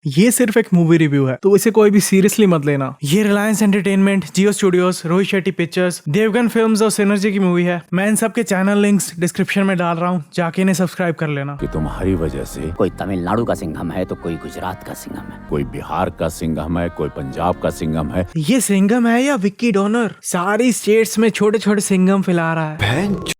ये सिर्फ एक मूवी रिव्यू है, तो इसे कोई भी सीरियसली मत लेना। ये Reliance entertainment, Jio studios, Rohit Shetty pictures, Devgan films और सिनर्जी की मूवी है। मैं इन सब के चैनल लिंक्स डिस्क्रिप्शन में डाल रहा हूँ, जाके इन्हें सब्सक्राइब कर लेना। कि तुम्हारी वजह से कोई तमिलनाडु का सिंघम है तो कोई गुजरात का सिंघम है, कोई बिहार का सिंघम है, कोई पंजाब का सिंघम है। ये सिंघम है या विक्की डोनर? सारी स्टेट्स में छोटे छोटे सिंघम फैला रहा है।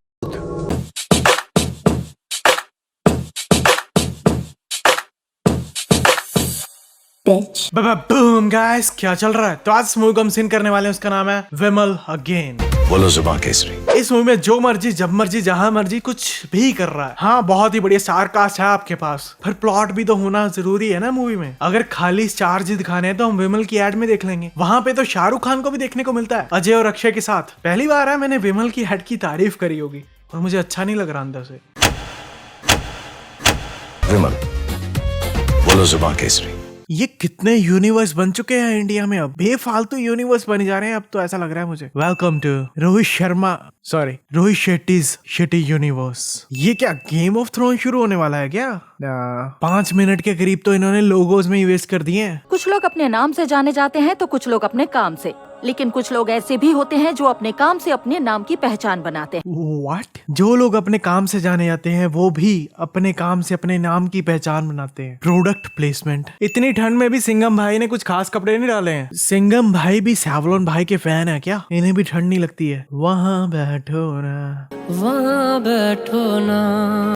बूम गाइस, क्या चल रहा है? तो आज मूवी को हम सीन करने वाले हैं, उसका नाम है विमल अगेन। बोलो जुबां केसरी। इस मूवी में जो मर्जी, जब मर्जी, जहां मर्जी कुछ भी कर रहा है। हाँ, बहुत ही बढ़िया स्टार कास्ट है आपके पास, पर प्लॉट भी तो होना जरूरी है ना मूवी में। अगर खाली स्टार जी दिखाने हैं तो हम विमल की एड में देख लेंगे। वहां पे तो शाहरुख खान को भी देखने को मिलता है, अजय और अक्षय के साथ। पहली बार है मैंने विमल की एड की तारीफ करी होगी और मुझे अच्छा नहीं लग रहा अंदर से। विमल, बोलो जुबां केसरी। ये कितने यूनिवर्स बन चुके हैं इंडिया में, अब बेफालतू यूनिवर्स बन जा रहे हैं अब तो, ऐसा लग रहा है मुझे। Welcome to Rohit Shetty universe. ये क्या गेम ऑफ थ्रोन शुरू होने वाला है क्या? 5 मिनट के करीब तो इन्होंने लोगोज में वेस्ट कर दिए हैं। कुछ लोग अपने नाम से जाने जाते हैं तो कुछ लोग अपने काम से, लेकिन कुछ लोग ऐसे भी होते हैं जो अपने काम से अपने नाम की पहचान बनाते हैं। व्हाट? जो लोग अपने काम से जाने जाते हैं वो भी अपने काम से अपने नाम की पहचान बनाते हैं। Product placement. इतनी ठंड में भी सिंघम भाई ने कुछ खास कपड़े नहीं डाले हैं। सिंघम भाई भी सैवलॉन भाई के फैन है क्या? इन्हें भी ठंड नहीं लगती है? वहाँ बैठो ना।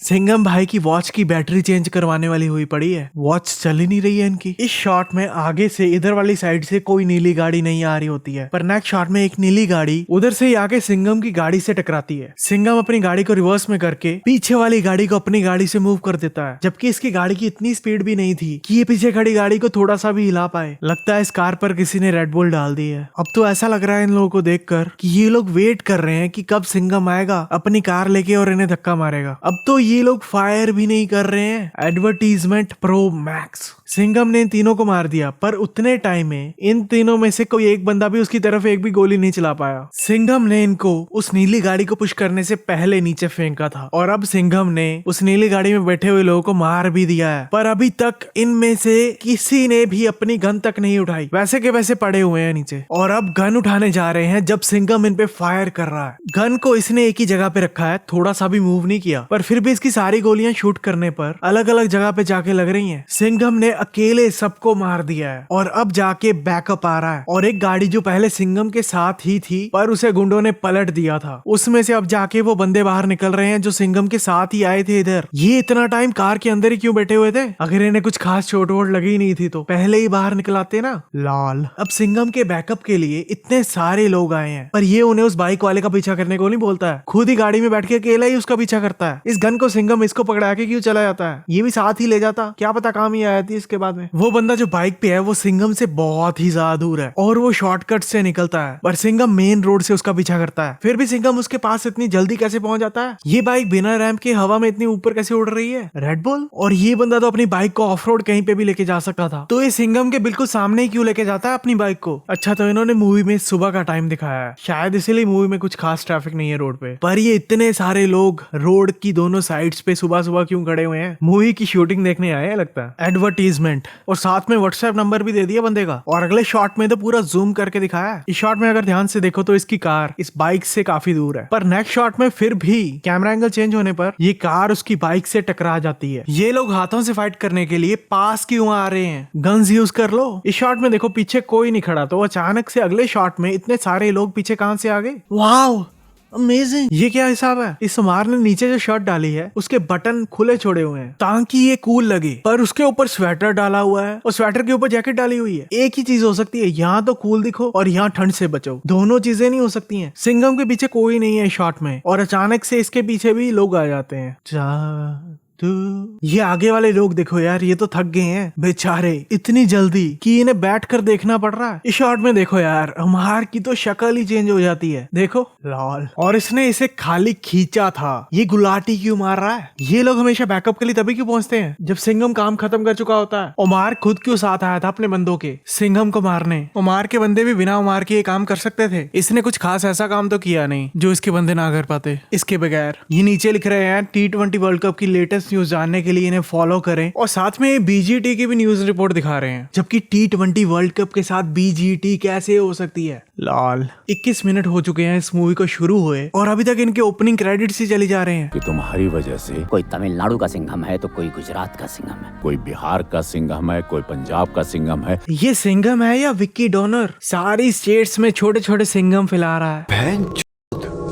सिंघम भाई की वॉच की बैटरी चेंज करवाने वाली हुई पड़ी है, वॉच चल ही नहीं रही है इनकी। इस शॉट में आगे से इधर वाली साइड से कोई नीली गाड़ी नहीं आ रही होती है, पर नेक्स्ट शॉट में एक नीली गाड़ी उधर से ही आके सिंघम की गाड़ी से टकराती है। सिंघम अपनी गाड़ी को रिवर्स में करके पीछे वाली गाड़ी को अपनी गाड़ी से मूव कर देता है, जबकि इसकी गाड़ी की इतनी स्पीड भी नहीं थी कि ये पीछे खड़ी गाड़ी को थोड़ा सा भी हिला पाए। लगता है इस कार पर किसी ने रेड बुल डाल दी है। अब तो ऐसा लग रहा है इन लोगों को देखकर कि ये लोग वेट कर रहे हैं कि कब सिंघम आएगा अपनी कार लेके और इन्हें धक्का मारेगा। अब तो ये लोग फायर भी नहीं कर रहे हैं। Advertisement pro max. सिंघम ने इन तीनों को मार दिया, पर उतने टाइम में इन तीनों में से कोई एक बंदा भी उसकी तरफ एक भी गोली नहीं चला पाया। सिंघम ने इनको उस नीली गाड़ी को पुश करने से पहले नीचे फेंका था, और अब सिंघम ने उस नीली गाड़ी में बैठे हुए लोगों को मार भी दिया है, पर अभी तक इनमें से किसी ने भी अपनी गन तक नहीं उठाई। वैसे के वैसे पड़े हुए हैं नीचे, और अब गन उठाने जा रहे हैं जब सिंघम इन पे फायर कर रहा है। गन को इसने एक ही जगह पे रखा है, थोड़ा सा भी मूव नहीं किया, पर फिर भी इसकी सारी गोलियां शूट करने पर अलग अलग जगह पे जाके लग रही हैं। सिंघम ने अकेले सबको मार दिया है, और अब जाके बैकअप आ रहा है। और एक गाड़ी जो पहले सिंघम के साथ ही थी पर उसे गुंडों ने पलट दिया था, उसमें से अब जाके वो बंदे बाहर निकल रहे हैं जो सिंघम के साथ ही आए थे इधर। ये इतना टाइम कार के अंदर ही क्यों बैठे हुए थे? अगर इन्हें कुछ खास चोट वोट लगी नहीं थी तो पहले ही बाहर निकल आते ना। लाल। अब सिंघम के बैकअप के लिए इतने सारे लोग आए हैं, पर ये उन्हें उस बाइक वाले का पीछा करने को नहीं बोलता है, खुद ही गाड़ी में बैठ के अकेला ही उसका पीछा करता है। इस गन को सिंघम इसको पकड़ा के क्यों चला जाता है? ये भी साथ ही ले जाता, क्या पता काम ही आ जाती इसके बाद में। वो बंदा जो बाइक पे है वो सिंघम से बहुत ही ज्यादा दूर है और वो शॉर्टकट से निकलता है, पर सिंघम मेन रोड से उसका पीछा करता है। फिर भी सिंघम उसके पास इतनी जल्दी कैसे पहुंच जाता है? ये बाइक बिना रैंप के हवा में इतनी ऊपर कैसे उड़ रही है? Red bull. और ये बंदा तो अपनी बाइक को ऑफ रोड कहीं पे भी लेके जा सकता था, तो ये सिंघम के बिल्कुल सामने ही क्यों लेके जाता है अपनी बाइक को? अच्छा, तो इन्होंने मूवी में सुबह का टाइम दिखाया है, शायद इसीलिए मूवी में कुछ खास ट्रैफिक नहीं है रोड पे। पर ये इतने सारे लोग रोड की दोनों साइड्स पे सुबह सुबह क्यों खड़े हुए हैं? मूवी की शूटिंग देखने आए हैं लगता है। एडवर्टीजमेंट, और साथ में व्हाट्सएप नंबर भी दे दिया बंदे का, और अगले शॉट में तो पूरा जूम करके दिखाया है। इस शॉट में अगर ध्यान से देखो तो इसकी कार इस बाइक से काफी दूर है, पर नेक्स्ट शॉट में फिर भी कैमरा एंगल चेंज होने पर ये कार उसकी बाइक से टकरा जाती है। ये लोग हाथों से फाइट करने के लिए पास क्यों आ रहे हैं? गन्स यूज कर लो। इस शॉट में देखो पीछे कोई नहीं खड़ा, तो अचानक से अगले शॉट में इतने सारे लोग पीछे कहां से आ गए? Wow, amazing. ये क्या हिसाब है? इस सुमार ने नीचे जो शर्ट डाली है उसके बटन खुले छोड़े हुए हैं ताकि ये कूल लगे, पर उसके ऊपर स्वेटर डाला हुआ है और स्वेटर के ऊपर जैकेट डाली हुई है। एक ही चीज हो सकती है, यहाँ तो कूल दिखो और यहाँ ठंड से बचो, दोनों चीजें नहीं हो सकती हैं। सिंघम के पीछे कोई नहीं है शॉट में, और अचानक से इसके पीछे भी लोग आ जाते हैं। ये आगे वाले लोग देखो यार, ये तो थक गए हैं बेचारे इतनी जल्दी कि इन्हें बैठ कर देखना पड़ रहा है। इस शॉट में देखो यार, अमहार की तो शक्ल ही चेंज हो जाती है, देखो लॉल। और इसने इसे खाली खींचा था, ये गुलाटी क्यों मार रहा है? ये लोग हमेशा बैकअप के लिए तभी क्यों पहुंचते हैं जब सिंघम काम खत्म कर चुका होता है? उमार खुद क्यों साथ आया था अपने बंदों के सिंघम को मारने? उमार के बंदे भी बिना उमार के ये काम कर सकते थे, इसने कुछ खास ऐसा काम तो किया नहीं जो इसके बंदे ना कर पाते इसके बगैर। ये नीचे लिख रहे हैं T20 वर्ल्ड कप की लेटेस्ट लेटेस्ट न्यूज जानने के लिए इन्हें फॉलो करें और साथ में बीजीटी की भी न्यूज रिपोर्ट दिखा रहे हैं, जबकि T20 वर्ल्ड कप के साथ बीजीटी कैसे हो सकती है। लाल 21 मिनट हो चुके हैं इस मूवी को शुरू हुए और अभी तक इनके ओपनिंग क्रेडिट्स ही चली जा रहे हैं। कि तुम्हारी वजह से कोई तमिलनाडु का सिंघम है तो कोई गुजरात का सिंघम है। कोई बिहार का सिंघम है, कोई पंजाब का सिंघम है। ये सिंघम है या विक्की डोनर? सारी स्टेट्स में छोटे छोटे सिंघम फैला रहा है।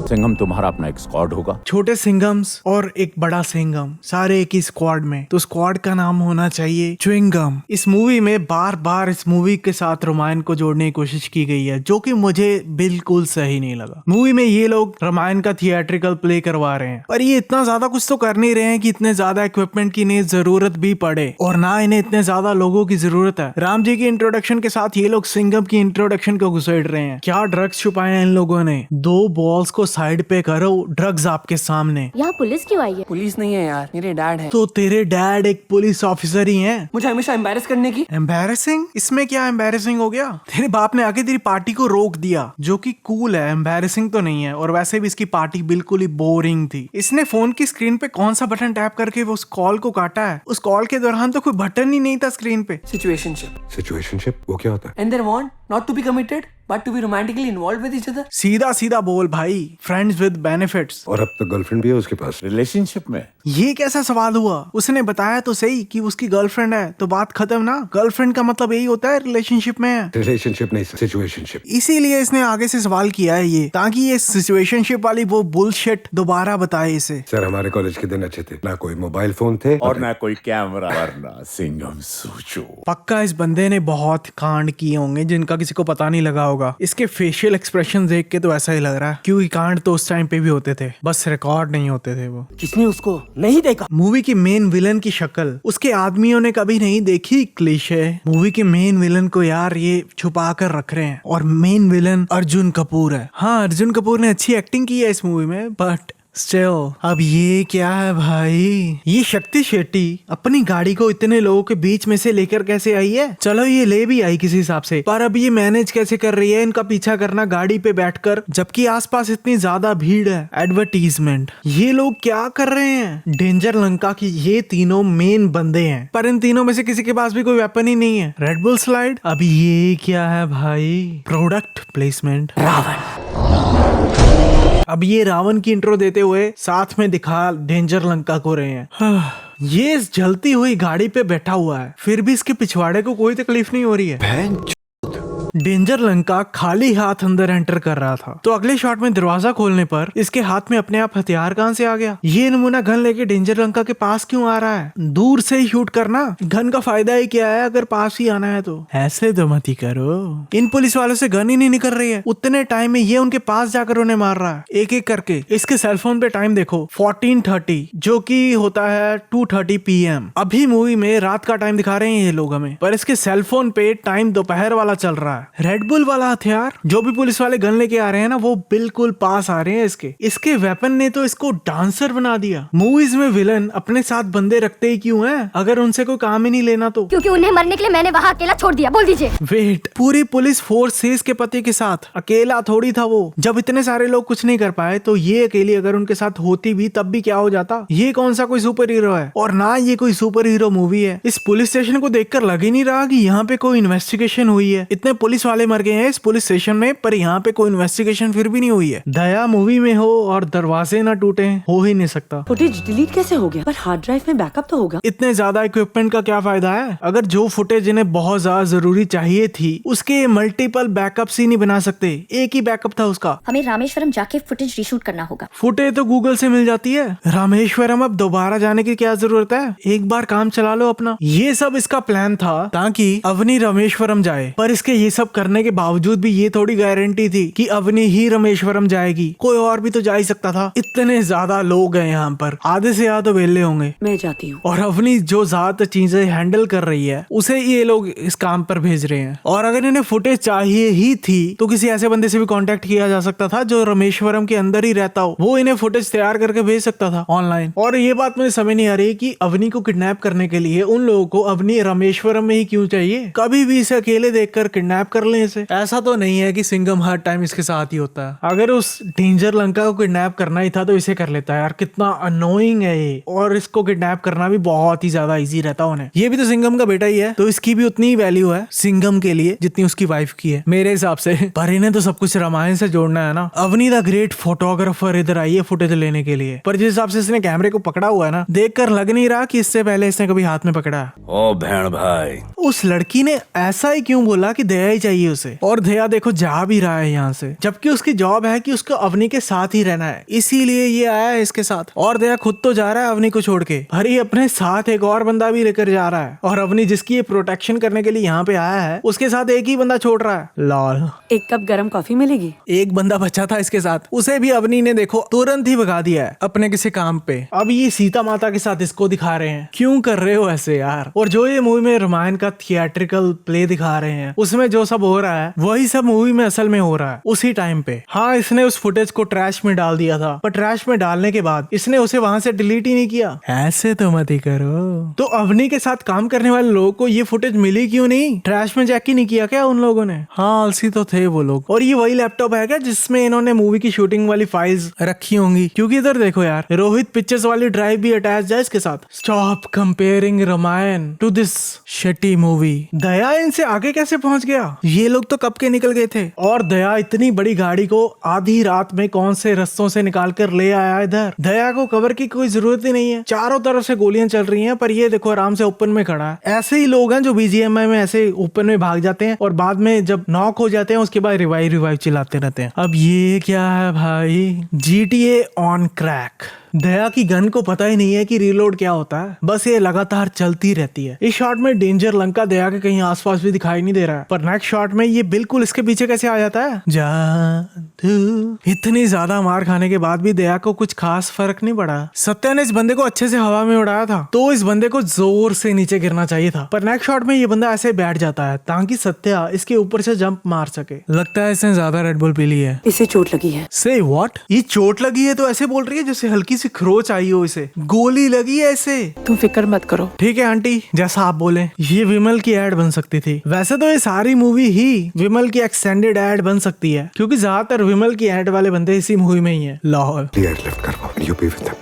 सिंघम तुम्हारा अपना एक स्क्वाड होगा। छोटे सिंघम्स और एक बड़ा सिंघम सारे एक ही स्क्वाड में, तो स्क्वाड का नाम होना चाहिए च्युइंगम। इस मूवी में बार बार इस मूवी के साथ रामायण को जोड़ने की कोशिश की गई है, जो कि मुझे बिल्कुल सही नहीं लगा। मूवी में ये लोग रामायण का थिएट्रिकल प्ले करवा रहे हैं, पर ये इतना ज्यादा कुछ तो कर नहीं रहे हैं कि इतने ज्यादा इक्विपमेंट की इन्हें जरूरत भी पड़े, और ना इन्हें इतने ज्यादा लोगों की जरूरत है। राम जी की इंट्रोडक्शन के साथ ये लोग सिंघम की इंट्रोडक्शन को घुसेड़ रहे हैं। क्या ड्रग्स छुपाए हैं इन लोगों ने? 2 बॉल्स को साइड पे करो, ड्रग्स आपके सामने। यहाँ पुलिस क्यों आई है? पुलिस नहीं है यार, मेरे डैड है। तो तेरे डैड एक पुलिस ऑफिसर ही हैं? मुझे हमेशा एम्बैरेस करने की। एम्बैरेसिंग? इसमें क्या एम्बैरेसिंग हो गया? तेरे बाप ने आके तेरी पार्टी को रोक दिया, जो कि कूल है, एम्बैरेसिंग तो नहीं है। और वैसे भी इसकी पार्टी बिल्कुल ही बोरिंग थी। इसने फोन की स्क्रीन पे कौन सा बटन टैप करके वो उस कॉल को काटा है? उस कॉल के दौरान तो कोई बटन ही नहीं था स्क्रीन पे। सिचुएशनशिप वो क्या होता है? And they're want not to be committed but to be romantically involve with each other. सीधा सीधा बोल भाई, फ्रेंड्स विद बेनिफिट्स। और अब तो गर्लफ्रेंड भी है उसके पास। रिलेशनशिप में ये कैसा सवाल हुआ? उसने बताया तो सही कि उसकी गर्लफ्रेंड है, तो बात खत्म ना। गर्लफ्रेंड का मतलब यही होता है रिलेशनशिप में है। रिलेशनशिप नहीं, सिचुएशनशिप। इसीलिए इसने आगे से सवाल किया है ये, ताकि ये सिचुएशनशिप वाली वो बुलशिट दोबारा बताए इसे। सर हमारे कॉलेज के दिन अच्छे थे, ना कोई मोबाइल फोन थे और ना कोई कैमरा, वरना सिंघम सोचो। पक्का इस बंदे ने बहुत कांड किए होंगे जिनका किसी को पता नहीं लगा होगा। इसके फेशियल एक्सप्रेशन देख के तो ऐसा ही लग रहा है, क्योंकि कांड तो उस टाइम पे भी होते थे, बस रिकॉर्ड नहीं होते थे वो। किसने उसको नहीं देखा? मूवी की मेन विलन की शक्ल उसके आदमियों ने कभी नहीं देखी। क्लीशे। मूवी के मेन विलन को यार ये छुपा कर रख रहे हैं, और मेन विलन अर्जुन कपूर है। हाँ, अर्जुन कपूर ने अच्छी एक्टिंग की है इस मूवी में, बट स्टिल। अब ये क्या है भाई? ये शक्ति शेट्टी अपनी गाड़ी को इतने लोगों के बीच में से लेकर कैसे आई है? चलो ये ले भी आई किसी हिसाब से, पर अब ये मैनेज कैसे कर रही है इनका पीछा करना गाड़ी पे बैठकर, जबकि आसपास इतनी ज्यादा भीड़ है। एडवर्टीजमेंट। ये लोग क्या कर रहे हैं? डेंजर लंका की ये तीनों मेन बंदे हैं, पर इन तीनों में से किसी के पास भी कोई वेपन ही नहीं है। Red bull slide. अब ये क्या है भाई? Product placement. अब ये रावण की इंट्रो देते हुए साथ में दिखा डेंजर लंका को रहे हैं। ये इस जलती हुई गाड़ी पे बैठा हुआ है, फिर भी इसके पिछवाड़े को कोई तकलीफ नहीं हो रही है। डेंजर लंका खाली हाथ अंदर एंटर कर रहा था, तो अगले शॉट में दरवाजा खोलने पर इसके हाथ में अपने आप हथियार कहां से आ गया? ये नमूना गन लेके डेंजर लंका के पास क्यों आ रहा है? दूर से ही शूट करना। गन का फायदा ही क्या है अगर पास ही आना है तो? ऐसे तो मत ही करो। इन पुलिस वालों से गन ही नहीं निकल रही है, उतने टाइम में ये उनके पास जाकर उन्हें मार रहा है एक एक करके। इसके सेलफोन पे टाइम देखो 14:30, जो कि होता है 2:30 PM। अभी मूवी में रात का टाइम दिखा रहे हैं ये लोग हमें, पर इसके सेलफोन पे टाइम दोपहर वाला चल रहा है। रेड बुल वाला हथियार, जो भी पुलिस वाले गन लेके आ रहे हैं ना, वो बिल्कुल पास आ रहे हैं इसके वेपन ने तो इसको डांसर बना दिया। मूवीज में विलन अपने साथ बंदे रखते ही क्यों हैं, अगर उनसे कोई काम ही नहीं लेना तो? क्योंकि उन्हें मरने के लिए मैंने वहाँ अकेला छोड़ दिया। बोल दीजिए। वेट, पूरी पुलिस फोर्स से इसके पति के साथ अकेला थोड़ी था वो। जब इतने सारे लोग कुछ नहीं कर पाए, तो ये अकेली अगर उनके साथ होती भी तब भी क्या हो जाता? ये कौन सा कोई सुपर हीरो है, और ना ये कोई सुपर हीरो मूवी है। इस पुलिस स्टेशन को देखकर लग ही नहीं रहा कि यहाँ पे कोई इन्वेस्टिगेशन हुई है। इतने पुलिस वाले मर गए हैं इस पुलिस स्टेशन में, पर यहाँ पे कोई इन्वेस्टिगेशन फिर भी नहीं हुई है। दया मूवी में हो और दरवाजे ना टूटे, हो ही नहीं सकता। फुटेज डिलीट कैसे हो गया? पर हार्ड ड्राइव में बैकअप तो होगा। इतने ज्यादा इक्विपमेंट का क्या फायदा है अगर जो फुटेज इन्हें बहुत ज्यादा जरूरी चाहिए थी उसके मल्टीपल बैकअप्स ही नहीं बना सकते? एक ही बैकअप था उसका। हमें रामेश्वरम जाके फुटेज रीशूट करना होगा। फुटेज तो गूगल से मिल जाती है। रामेश्वरम अब दोबारा जाने की क्या जरूरत है? एक बार काम चला लो अपना। ये सब इसका प्लान था ताकि अवनी रामेश्वरम जाए, पर इसके ये सब करने के बावजूद भी ये थोड़ी गारंटी थी कि अवनी ही रामेश्वरम जाएगी? कोई और भी तो जा ही सकता था। इतने ज्यादा लोग हैं यहाँ पर, आधे से ज्यादा तो वेले होंगे। मैं जाती हूँ। और अवनी जो ज्यादा चीजें हैंडल कर रही है उसे ये लोग इस काम पर भेज रहे हैं। और अगर इन्हें फुटेज चाहिए ही थी तो किसी ऐसे बंदे से भी कांटेक्ट किया जा सकता था जो रामेश्वरम के अंदर ही रहता हो, वो इन्हें फुटेज तैयार करके भेज सकता था ऑनलाइन। और ये बात मुझे समझ नहीं आ रही कि अवनी को किडनैप करने के लिए उन लोगों को अवनी रामेश्वरम में ही क्यों चाहिए? कभी भी इसे अकेले देखकर किडनैप कर लें इसे। ऐसा तो नहीं है कि सिंघम हर टाइम इसके साथ ही होता है। अगर उस डेंजर लंका को किडनैप करना ही था तो इसे कर लेता है यार। कितना अनोइंग है ये, और इसको किडनैप करना भी बहुत ही ज्यादा इजी रहता उन्हें। ये भी तो सिंघम का बेटा ही है, तो इसकी भी उतनी ही वैल्यू है सिंघम के लिए जितनी उसकी वाइफ की है मेरे हिसाब से। पर इन्हें तो सब कुछ रामायण से जोड़ना है ना। अवनी द ग्रेट फोटोग्राफर इधर आई है फुटेज लेने के लिए, पर जिस हिसाब से इसने कैमरे को पकड़ा हुआ है ना, देखकर लग नहीं रहा कि इससे पहले इसने कभी हाथ में पकड़ा है। ओ बहन भाई, उस लड़की ने ऐसा ही क्यों बोला कि दया ही चाहिए उसे, और दया देखो जा भी रहा है यहाँ से, जबकि उसकी जॉब है कि उसको अवनी के साथ ही रहना है, इसीलिए ये आया है इसके साथ। और दया खुद तो जा रहा है अवनी को छोड़ के, भरी अपने साथ एक और बंदा भी लेकर जा रहा है, और अवनी जिसकी ये प्रोटेक्शन करने के लिए यहाँ पे आया है उसके साथ एक ही बंदा छोड़ रहा है। लॉल, एक कप गरम कॉफी मिलेगी? एक बंदा बचा था इसके साथ, उसे भी अवनी ने देखो तुरंत ही भगा दिया है अपने किसी काम पे। अब ये सीता माता के साथ इसको दिखा रहे हैं, क्यों कर रहे हो ऐसे यार। और जो ये मूवी में रामायण का थिएट्रिकल प्ले दिखा रहे हैं उसमें जो सब हो रहा है वही सब मूवी में असल में हो रहा है उसी टाइम पे। हाँ, इसने उस फुटेज को ट्रैश में डाल दिया था, पर ट्रैश में डालने के बाद इसने उसे वहां से डिलीट ही नहीं किया। ऐसे तो मत ही करो। तो अवनी के साथ काम करने वाले लोगों को ये फुटेज मिली क्यों नहीं? ट्रैश में चेक ही नहीं किया क्या उन लोगों ने? हाँ, आलसी तो थे वो लोग। और ये वही लैपटॉप है क्या जिसमें इन्होंने मूवी की शूटिंग वाली फाइल्स रखी होंगी? क्योंकि इधर देखो यार, रोहित पिक्चर्स वाली ड्राइव भी अटैच है इसके साथ। Stop comparing Ramayan to this shitty movie. दया इनसे आगे कैसे पहुंच गया? ये लोग तो कब के निकल गए थे। और दया इतनी बड़ी गाड़ी को आधी रात में कौन से रस्तों से निकाल कर ले आया इधर? दया को कवर की कोई जरूरत ही नहीं है, चारों तरफ से गोलियां चल रही हैं, पर ये देखो आराम से ओपन में खड़ा है। ऐसे ही लोग हैं जो बीजीएमआई में ऐसे ओपन में भाग जाते हैं और बाद में जब नॉक हो जाते हैं उसके बाद रिवाइव चिल्लाते रहते हैं। अब ये क्या है भाई? GTA on crack. दया की गन को पता ही नहीं है कि रीलोड क्या होता है, बस ये लगातार चलती रहती है। इस शॉट में डेंजर लंका दया के कहीं आसपास भी दिखाई नहीं दे रहा है, पर नेक्स्ट शॉट में ये बिल्कुल इसके पीछे कैसे आ जाता है? जादू। इतनी ज्यादा मार खाने के बाद भी दया को कुछ खास फर्क नहीं पड़ा। सत्या ने इस बंदे को अच्छे से हवा में उड़ाया था, तो इस बंदे को जोर से नीचे गिरना चाहिए था, पर नेक्स्ट शॉट में ये बंदा ऐसे बैठ जाता है ताकि सत्या इसके ऊपर से जंप मार सके। लगता है इसने ज्यादा रेड बुल पी ली है। इसे चोट लगी है। से व्हाट? ये चोट लगी है तो ऐसे बोल रही है जैसे हल्की सी खरोच आई हो इसे। गोली लगी है इसे। तुम फिक्र मत करो। ठीक है आंटी, जैसा आप बोले। ये विमल की एड बन सकती थी। वैसे तो ये सारी मूवी ही विमल की एक्सटेंडेड एड बन सकती है, क्योंकि ज्यादातर विमल की एड वाले बंदे इसी मूवी में ही है। लाहौर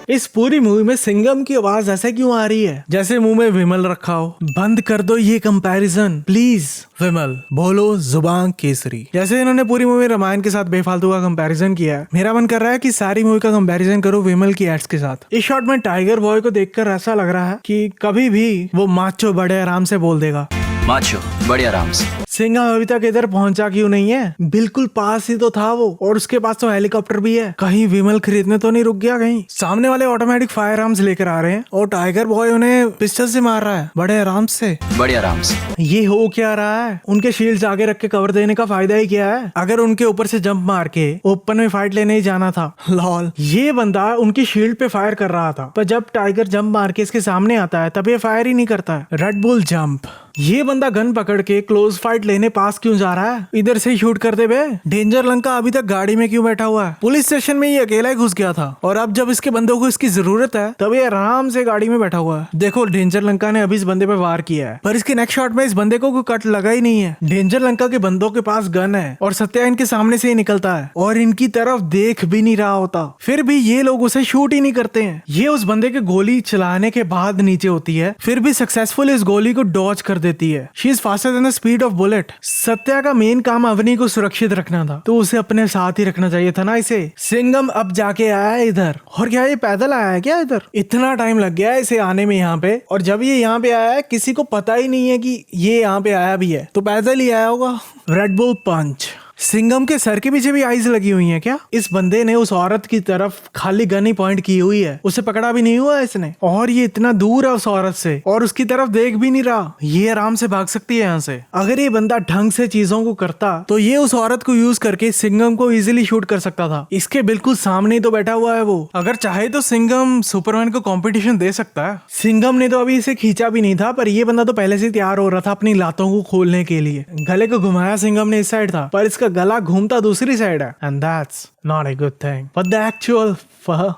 इस पूरी मूवी में सिंघम की आवाज ऐसे क्यों आ रही है जैसे मुंह में विमल रखा हो? बंद कर दो ये कंपैरिजन प्लीज। विमल बोलो जुबान केसरी। जैसे इन्होंने पूरी मूवी रामायण के साथ बेफालतू का कंपैरिजन किया है, मेरा मन कर रहा है कि सारी मूवी का कंपैरिजन करो विमल की एड्स के साथ। इस शॉट में टाइगर बॉय को देखकर ऐसा लग रहा है कि कभी भी वो माचो बड़े आराम से बोल देगा। माचो बड़े आराम से। सिंघम अभी तक इधर पहुंचा क्यों नहीं है? बिल्कुल पास ही तो था वो, और उसके पास तो हेलीकॉप्टर भी है। कहीं विमल खरीदने तो नहीं रुक गया? कहीं सामने वाले ऑटोमेटिक फायर आर्म्स लेकर आ रहे हैं और टाइगर बॉय उन्हें पिस्टल से मार रहा है बड़े आराम से। बड़े आराम से। ये हो क्या रहा है? उनके शील्ड्स आगे रख के कवर देने का फायदा ही क्या है? अगर उनके ऊपर से जंप मार के ओपन में फाइट लेने ही जाना था। लॉल, ये बंदा उनकी शील्ड पे फायर कर रहा था, पर जब टाइगर जंप मार के इसके सामने आता है तब ये फायर ही नहीं करता है। Red bull jump. ये बंदा गन पकड़ के क्लोज फाइट लेने पास क्यों जा रहा है? इधर से शूट कर दे बे। डेंजर लंका अभी तक गाड़ी में क्यों बैठा हुआ है? पुलिस स्टेशन में ये अकेला ही घुस गया था, और अब जब इसके बंदों को इसकी जरूरत है तब ये आराम से गाड़ी में बैठा हुआ है। देखो डेंजर लंका ने अभी इस बंदे पे वार किया है, पर इसके नेक्स्ट शॉट में इस बंदे को कोई कट लगा ही नहीं है। डेंजर लंका के बंदों के पास गन है और सत्या इनके सामने से ही निकलता है और इनकी तरफ देख भी नहीं रहा होता, फिर भी ये लोग उसे शूट ही नहीं करते हैं। ये उस बंदे के गोली चलाने के बाद नीचे होती है, फिर भी सक्सेसफुल इस गोली को डॉज कर देती है। She is faster than the speed of bullet. Satya का मेन काम अवनी को सुरक्षित रखना था, तो उसे अपने साथ ही रखना चाहिए था ना इसे। सिंघम अब जाके आया है इधर, और क्या ये पैदल आया है क्या इधर? इतना टाइम लग गया है इसे आने में यहाँ पे, और जब ये यहाँ पे आया है किसी को पता ही नहीं है कि ये यहाँ पे आया भी है, तो पैदल ही आया होगा। रेड बुल पंच। सिंघम के सर के पीछे भी आइज लगी हुई हैं क्या? इस बंदे ने उस औरत की तरफ खाली गन ही पॉइंट की हुई है, उसे पकड़ा भी नहीं हुआ इसने, और ये इतना दूर है उस औरत से और उसकी तरफ देख भी नहीं रहा। ये आराम से भाग सकती है यहाँ से। अगर ये बंदा ढंग से चीजों को करता तो ये उस औरत को यूज करके सिंघम को इजीली शूट कर सकता था। इसके बिल्कुल सामने ही तो बैठा हुआ है वो। अगर चाहे तो सिंघम सुपरमैन को कॉम्पिटिशन दे सकता है। सिंघम ने तो अभी इसे खींचा भी नहीं था, पर ये बंदा तो पहले से तैयार हो रहा था अपनी लातों को खोलने के लिए। गले को घुमाया सिंघम ने इस साइड था, पर इसका गला घूमता दूसरी साइड है and that's not a good thing but the actual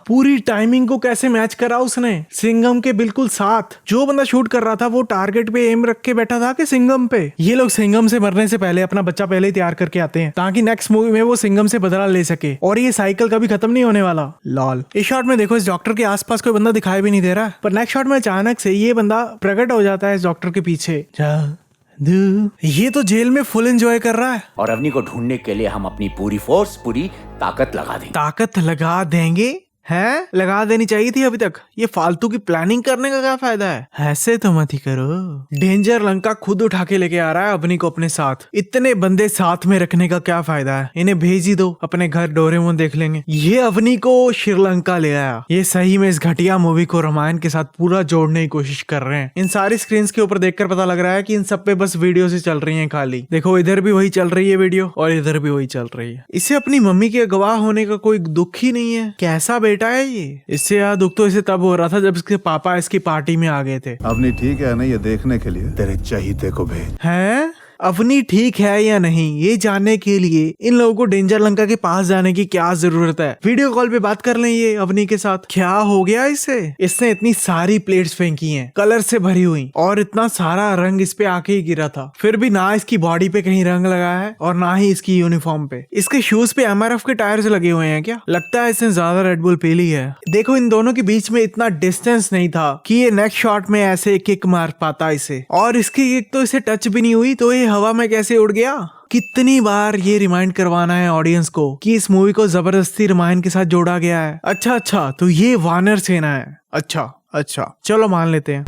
पूरी टाइमिंग को कैसे मैच करा उसने सिंघम के बिल्कुल साथ। जो बंदा शूट कर रहा था वो टारगेट पे एम रख के बैठा था कि सिंघम पे। ये लोग सिंघम से मरने से पहले अपना बच्चा पहले ही तैयार करके आते हैं ताकि नेक्स्ट मूवी में वो सिंघम से बदला ले सके और ये साइकिल कभी खत्म नहीं होने वाला। लॉल। इस शॉट में देखो इस डॉक्टर के आसपास कोई बंदा दिखाई भी नहीं दे रहा, पर नेक्स्ट शॉट में अचानक से ये बंदा प्रकट हो जाता है इस डॉक्टर के पीछे। ये तो जेल में फुल एंजॉय कर रहा है। और अवनी को ढूंढने के लिए हम अपनी पूरी फोर्स, पूरी ताकत लगा देंगे। ताकत लगा देंगे है? लगा देनी चाहिए थी अभी तक। ये फालतू की प्लानिंग करने का क्या फायदा है? ऐसे तो मत ही करो। डेंजर लंका खुद उठा के लेके आ रहा है अवनी को अपने साथ। इतने बंदे साथ में रखने का क्या फायदा है? इन्हें भेज ही दो अपने घर, डोरेमोन देख लेंगे। ये अवनी को श्रीलंका ले आया। ये सही में इस घटिया मूवी को रामायण के साथ पूरा जोड़ने की कोशिश कर रहे हैं। इन सारी स्क्रीन के ऊपर देखकर पता लग रहा है कि इन सब पे बस वीडियो से चल रही है खाली। देखो इधर भी वही चल रही है वीडियो और इधर भी वही चल रही है। इसे अपनी मम्मी के गवाह होने का कोई दुख ही नहीं है। कैसा बेटा है ये? इससे यार दुख तो इसे तब हो रहा था जब इसके पापा इसकी पार्टी में आ गए थे। अवनी ठीक है ना, ये देखने के लिए तेरे चहीते को भेज। हैं? अवनी ठीक है या नहीं ये जानने के लिए इन लोगों को डेंजर लंका के पास जाने की क्या जरूरत है? वीडियो कॉल पे बात कर लें ये अवनी के साथ। क्या हो गया इसे? इसने इतनी सारी प्लेट्स फेंकी हैं कलर से भरी हुई और इतना सारा रंग इस पे आके ही गिरा था, फिर भी ना इसकी बॉडी पे कहीं रंग लगा है और ना ही इसकी यूनिफॉर्म पे। इसके शूज पे MRF के टायर्स लगे हुए हैं क्या? लगता है इसने ज्यादा रेड बुल पी ली है। देखो इन दोनों के बीच में इतना डिस्टेंस नहीं था कि ये नेक्स्ट शॉट में ऐसे किक मार पाता इसे, और इसकी किक तो इसे टच भी नहीं हुई तो ये हवा में कैसे उड़ गया? कितनी बार ये रिमाइंड करवाना है ऑडियंस को कि इस मूवी को जबरदस्ती रामायण के साथ जोड़ा गया है। अच्छा तो ये वानर सेना है। अच्छा चलो मान लेते हैं।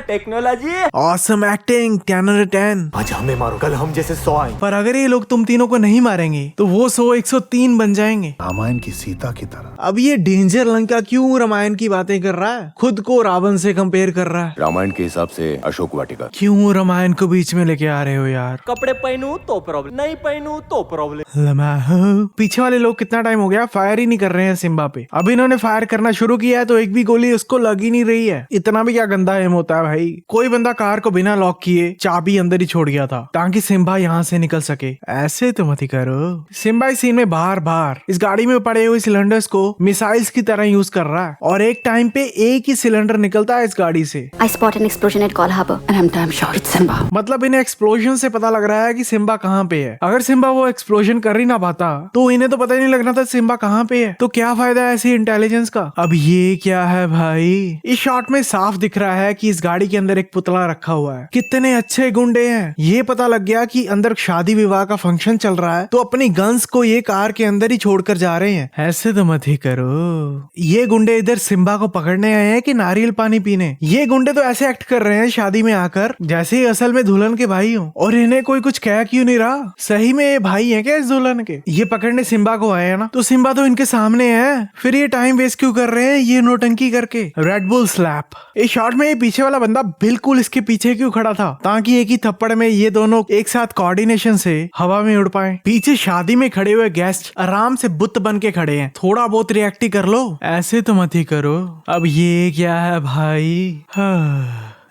Technology. Awesome acting 10 out of 10। आज हमें मारो, कल हम जैसे 100 आए। पर अगर ये लोग तुम तीनों को नहीं मारेंगे तो वो 100 103 बन जाएंगे, रामायण की सीता की तरह। अब ये डेंजर लंका क्यों रामायण की बातें कर रहा है? खुद को रावण से कंपेयर कर रहा है। रामायण के हिसाब से अशोक वाटिका। क्यों रामायण को बीच में लेके आ रहे हो यार? कपड़े पहनूं तो प्रॉब्लम, नहीं पहनूं तो प्रॉब्लम। पीछे वाले लोग कितना टाइम हो गया फायर ही नहीं कर रहे हैं सिम्बा पे। अब इन्होंने फायर करना शुरू किया है तो एक भी गोली उसको लग ही नहीं रही है। इतना भी क्या गंदा एम होता है भाई? कोई बंदा कार को बिना लॉक किए चाबी अंदर ही छोड़ गया था ताकि सिम्बा यहाँ से निकल सके। ऐसे तो मत ही करो। सिम्बा इस सीन में बार इस गाड़ी में पड़े हुए सिलेंडर्स को मिसाइल्स की तरह यूज कर रहा है और एक टाइम पे एक ही सिलेंडर निकलता है इस गाड़ी से। I spot an explosion at Gaul Harbor and I'm damn sure it's Simba. मतलब इन्हें एक्सप्लोजन से पता लग रहा है कि सिम्बा कहाँ पे है। अगर सिम्बा वो एक्सप्लोजन कर ही ना पाता तो इन्हें तो पता ही नहीं लगना था सिम्बा कहाँ पे है। तो क्या फायदा है ऐसी इंटेलिजेंस का? अब ये क्या है भाई? इस शॉट में साफ दिख रहा है कि इस गाड़ी के अंदर एक पुतला रखा हुआ है। कितने अच्छे गुंडे हैं। ये पता लग गया कि अंदर शादी विवाह का फंक्शन चल रहा है तो अपनी गन्स को ये कार के अंदर ही छोड़कर जा रहे हैं। ऐसे तो मत ही करो। ये गुंडे इधर सिम्बा को पकड़ने आए हैं कि नारियल पानी पीने? ये गुंडे तो ऐसे एक्ट कर रहे हैं शादी में आकर जैसे ही असल में दुल्हन के भाई हो। और इन्हें कोई कुछ कह क्यों नहीं रहा? सही में ये भाई है क्या इस दुल्हन के? ये पकड़ने सिम्बा को आए हैं ना, तो सिम्बा तो इनके सामने है, फिर ये टाइम वेस्ट क्यों कर रहे हैं ये नोटंकी करके? Red Bull slap. इस शॉट में ये पीछे वाला बंदा बिल्कुल इसके पीछे क्यों खड़ा था ताकि एक ही थप्पड़ में ये दोनों एक साथ कोऑर्डिनेशन से हवा में उड़ पाए। पीछे शादी में खड़े हुए गेस्ट आराम से बुत बन के खड़े हैं, थोड़ा बहुत रिएक्ट ही कर लो। ऐसे तो मत ही करो। अब ये क्या है भाई?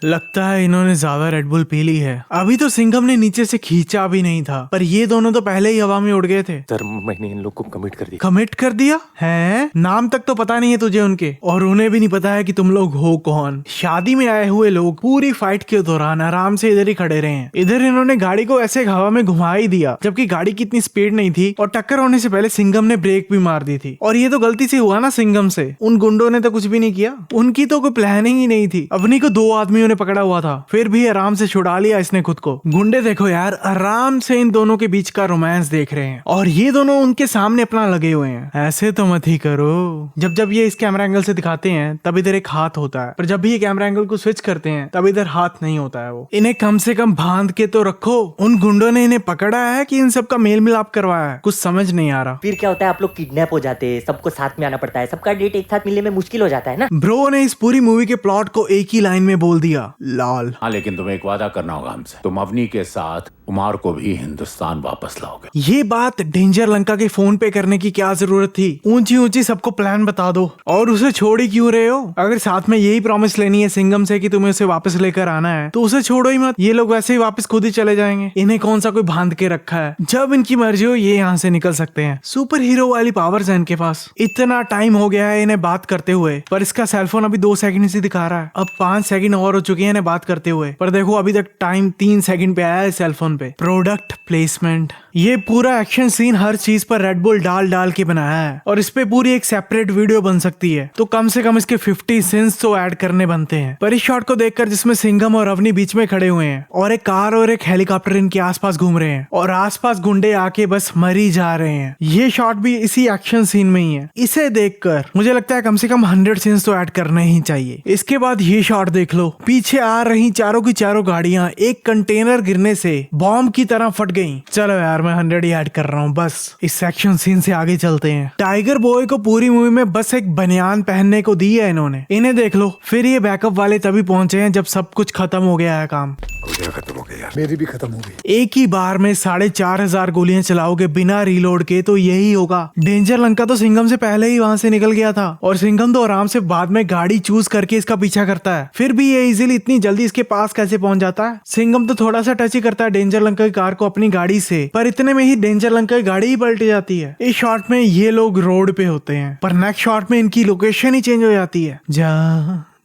लगता है इन्होंने ज्यादा रेड बुल पी ली है। अभी तो सिंघम ने नीचे से खींचा भी नहीं था, पर ये दोनों तो पहले ही हवा में उड़ गए थे। सर मैंने इन लोग को कमिट कर दिया। कमिट कर दिया है? नाम तक तो पता नहीं है तुझे उनके, और उन्हें भी नहीं पता है कि तुम लोग हो कौन। शादी में आए हुए लोग पूरी फाइट के दौरान आराम से इधर ही खड़े रहे हैं। इधर इन्होंने गाड़ी को ऐसे हवा में घुमा ही दिया जबकि गाड़ी की इतनी स्पीड नहीं थी और टक्कर होने से पहले सिंघम ने ब्रेक भी मार दी थी। और ये तो गलती से हुआ ना सिंघम से, उन गुंडों ने तो कुछ भी नहीं किया। उनकी तो कोई प्लानिंग ही नहीं थी। अवनी को 2 आदमियों ने पकड़ा हुआ था, फिर भी आराम से छुड़ा लिया इसने खुद को। गुंडे देखो यार आराम से इन दोनों के बीच का रोमांस देख रहे हैं और ये दोनों उनके सामने अपना लगे हुए हैं। ऐसे तो मत ही करो। जब ये इस कैमरा एंगल से दिखाते हैं तब इधर एक हाथ होता है, पर जब भी ये कैमरा एंगल को स्विच करते हैं तब इधर हाथ नहीं होता है। वो इन्हें कम से कम बांध के तो रखो। उन गुंडों ने इन्हें पकड़ा है कि इन सबका मेल मिलाप करवाया है? कुछ समझ नहीं आ रहा। फिर क्या होता है, आप लोग किडनैप हो जाते हैं, सबको साथ में आना पड़ता है, सबका डेट एक साथ मिलने में मुश्किल हो जाता है ना। ब्रो ने इस पूरी मूवी के प्लॉट को एक ही लाइन में बोल दिया, लाल। हाँ, लेकिन तुम्हें एक वादा करना होगा हमसे। तुम अवनी के साथ कुमार को भी हिंदुस्तान वापस लाओगे। ये बात डेंजर लंका के फोन पे करने की क्या जरूरत थी? ऊंची ऊंची सबको प्लान बता दो और उसे छोड़ ही क्यों रहे हो? अगर साथ में यही प्रॉमिस लेनी है सिंघम से कि तुम्हें उसे वापस लेकर आना है तो उसे छोड़ो ही मत। ये लोग वैसे ही वापस खुद ही चले जाएंगे, इन्हें कौन सा कोई बांध के रखा है। जब इनकी मर्जी हो ये यहाँ से निकल सकते हैं। सुपर हीरो वाली पावर्स है इनके पास। इतना टाइम हो गया है इन्हें बात करते हुए, पर इसका सेलफोन अभी 2 सेकंड से दिखा रहा है। अब 5 सेकंड और हो चुके हैं इन्हें बात करते हुए, पर देखो अभी तक टाइम 3 सेकंड पे आया है सेलफोन पे। प्रोडक्ट प्लेसमेंट, ये पूरा एक्शन सीन हर चीज पर रेड बुल डाल डाल के बनाया है और इस पे पूरी एक सेपरेट वीडियो बन सकती है। तो कम से कम इसके 50 सीन्स तो ऐड करने बनते हैं। पर इस शॉट को देखकर जिसमें सिंघम और अवनी बीच में खड़े हुए हैं और एक कार और एक हेलीकॉप्टर इनके आसपास घूम रहे हैं और आसपास गुंडे आके बस मरी जा रहे हैं, ये शॉट भी इसी एक्शन सीन में ही है। इसे देखकर मुझे लगता है कम से कम 100 सीन्स तो ऐड करने ही चाहिए। इसके बाद ये शॉट देख लो, पीछे आ रही चारों की चारों गाड़ियां एक कंटेनर गिरने से बॉम्ब की तरह फट गई। चलो यार मैं 100 ही ऐड कर रहा हूँ बस। इस सेक्शन सीन से आगे चलते हैं। टाइगर बॉय को पूरी मूवी में बस एक बनियान पहनने को दी है इन्होंने। इन्हें देख लो, फिर ये बैकअप वाले तभी पहुंचे हैं जब सब कुछ खत्म हो गया है काम। खत्म हो गया यार, मेरी भी खत्म हो गई। एक ही बार में 4500 गोलियां चलाओगे बिना रीलोड के तो यही होगा। डेंजर लंका तो सिंघम से पहले ही वहां से निकल गया था और सिंघम तो आराम से बाद में गाड़ी चूज करके इसका पीछा करता है। फिर भी ये इजीली इतनी जल्दी इसके पास कैसे पहुंच जाता है? सिंघम तो थोड़ा सा टच ही करता है डेंजर लंका की कार को अपनी गाड़ी से, पर इतने में ही डेंजर लंका की गाड़ी ही पलट जाती है। इस शॉट में ये लोग रोड पे होते हैं, पर नेक्स्ट शॉट में इनकी लोकेशन ही चेंज हो जाती है।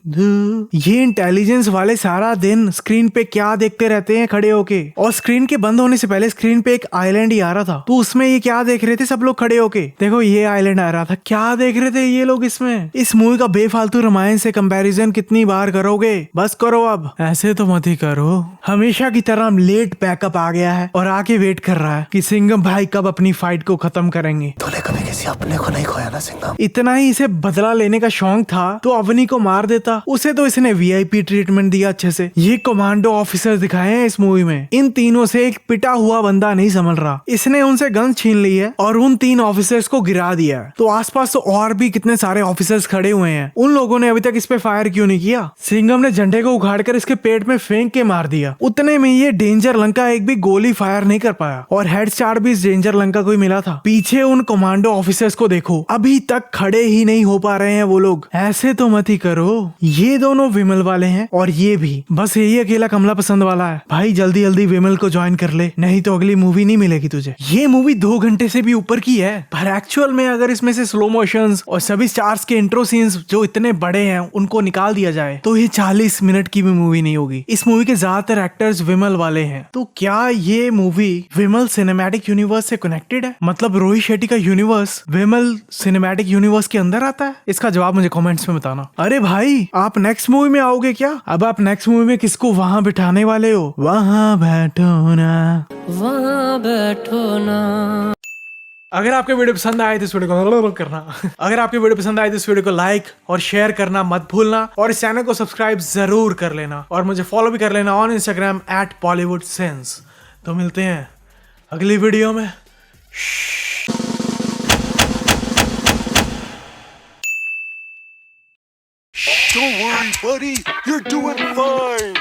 ये इंटेलिजेंस वाले सारा दिन स्क्रीन पे क्या देखते रहते हैं खड़े होके, और स्क्रीन के बंद होने से पहले स्क्रीन पे एक आइलैंड ही आ रहा था, तो उसमें ये क्या देख रहे थे सब लोग खड़े होके? देखो ये आइलैंड आ रहा था, क्या देख रहे थे ये लोग इसमें? इस मूवी का बेफालतू रामायण से कंपैरिजन कितनी बार करोगे? बस करो अब, ऐसे तो मत ही करो। हमेशा की तरह लेट बैकअप आ गया है और आके वेट कर रहा है कि सिंघम भाई कब अपनी फाइट को खत्म करेंगे। तूने कभी किसी अपने को नहीं खोया ना सिंघम। इतना ही इसे बदला लेने का शौक था तो अवनी को मार देता, उसे तो इसने वीआईपी ट्रीटमेंट दिया अच्छे से। ये कमांडो ऑफिसर दिखाए हैं इस मूवी में, इन तीनों से एक पिटा हुआ बंदा नहीं संभल रहा। इसने उनसे गन छीन ली है और उन 3 ऑफिसर्स को गिरा दिया है। तो आसपास तो और भी कितने सारे ऑफिसर्स खड़े हुए हैं, उन लोगों ने अभी तक इस पे फायर क्यों नहीं किया? सिंघम ने झंडे को उखाड़कर इसके पेट में फेंक के मार दिया। उतने में ये डेंजर लंका एक भी गोली फायर नहीं कर पाया और हेड स्टार्ट भी इस डेंजर लंका को ही मिला था। पीछे उन कमांडो ऑफिसर्स को देखो, अभी तक खड़े ही नहीं हो पा रहे हैं वो लोग। ऐसे तो मत ही करो। ये दोनों विमल वाले हैं और ये भी, बस यही अकेला कमला पसंद वाला है। भाई जल्दी जल्दी विमल को ज्वाइन कर ले, नहीं तो अगली मूवी नहीं मिलेगी तुझे। ये मूवी 2 घंटे से भी ऊपर की है, पर एक्चुअल में अगर इसमें से स्लो मोशंस और सभी स्टार्स के इंट्रो सीन्स जो इतने बड़े हैं उनको निकाल दिया जाए तो ये 40 मिनट की भी मूवी नहीं होगी। इस मूवी के ज्यादातर एक्टर्स विमल वाले हैं, तो क्या ये मूवी विमल सिनेमैटिक यूनिवर्स से कनेक्टेड है? मतलब रोहित शेट्टी का यूनिवर्स विमल सिनेमैटिक यूनिवर्स के अंदर आता है? इसका जवाब मुझे कमेंट्स में बताना। अरे भाई आप नेक्स्ट मूवी में आओगे क्या? अब आप नेक्स्ट मूवी में किसको वहाँ बिठाने वाले हो? वहाँ बैठो ना, वहाँ बैठो ना। अगर आपके वीडियो पसंद आए तो इस वीडियो को करना। अगर आपके वीडियो पसंद आए तो इस वीडियो को लाइक और शेयर करना मत भूलना और इस चैनल को सब्सक्राइब जरूर कर लेना और मुझे फॉलो भी कर लेना ऑन इंस्टाग्राम @BollywoodSense। तो मिलते हैं अगली वीडियो में। Don't worry, buddy. You're doing fine.